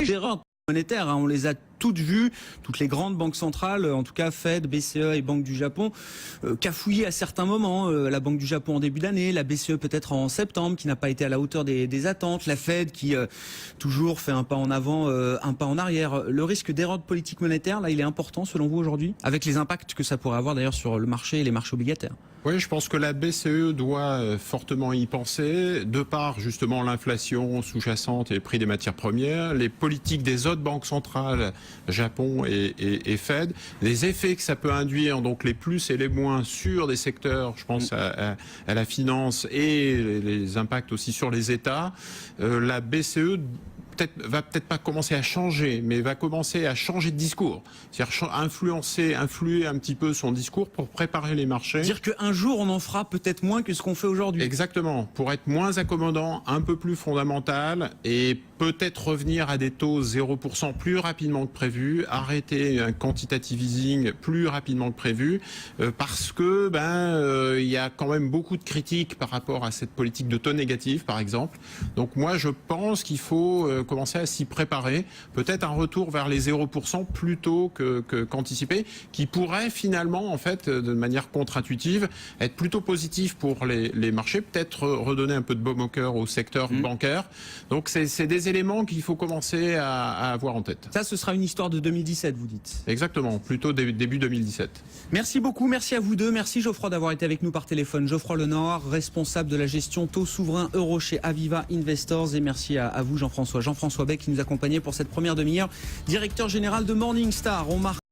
erreurs monétaires, on les a toutes vues, toutes les grandes banques centrales, en tout cas Fed, BCE et Banque du Japon, cafouiller à certains moments, la Banque du Japon en début d'année, la BCE peut-être en septembre, qui n'a pas été à la hauteur des attentes, la Fed qui toujours fait un pas en avant, un pas en arrière. Le risque d'erreur de politique monétaire, là, il est important selon vous aujourd'hui, avec les impacts que ça pourrait avoir d'ailleurs sur le marché et les marchés obligataires. Oui, je pense que la BCE doit fortement y penser, de par justement l'inflation sous-jacente et le prix des matières premières, les politiques des autres banques centrales, Japon et Fed, les effets que ça peut induire, donc les plus et les moins sur des secteurs, je pense à la finance et les impacts aussi sur les États. La BCE va peut-être pas commencer à changer, mais va commencer à changer de discours. C'est-à-dire influer un petit peu son discours pour préparer les marchés. Dire qu'un jour, on en fera peut-être moins que ce qu'on fait aujourd'hui. Exactement. Pour être moins accommodant, un peu plus fondamental et peut-être revenir à des taux 0% plus rapidement que prévu, arrêter un quantitative easing plus rapidement que prévu, parce que il y a quand même beaucoup de critiques par rapport à cette politique de taux négatif, par exemple. Donc moi, je pense qu'il faut commencer à s'y préparer, peut-être un retour vers les 0% plus tôt qu'anticipé, qui pourrait finalement, en fait, de manière contre-intuitive, être plutôt positif pour les marchés, peut-être redonner un peu de baume au cœur au secteur bancaire. Donc c'est des éléments qu'il faut commencer à avoir en tête. Ça, ce sera une histoire de 2017, vous dites? Exactement, plutôt début 2017. Merci beaucoup, merci à vous deux. Merci Geoffroy d'avoir été avec nous par téléphone. Geoffroy Lenoir, responsable de la gestion taux souverain euro chez Aviva Investors. Et merci à vous Jean-François Beck qui nous accompagnait pour cette première demi-heure, directeur général de Morningstar. On marque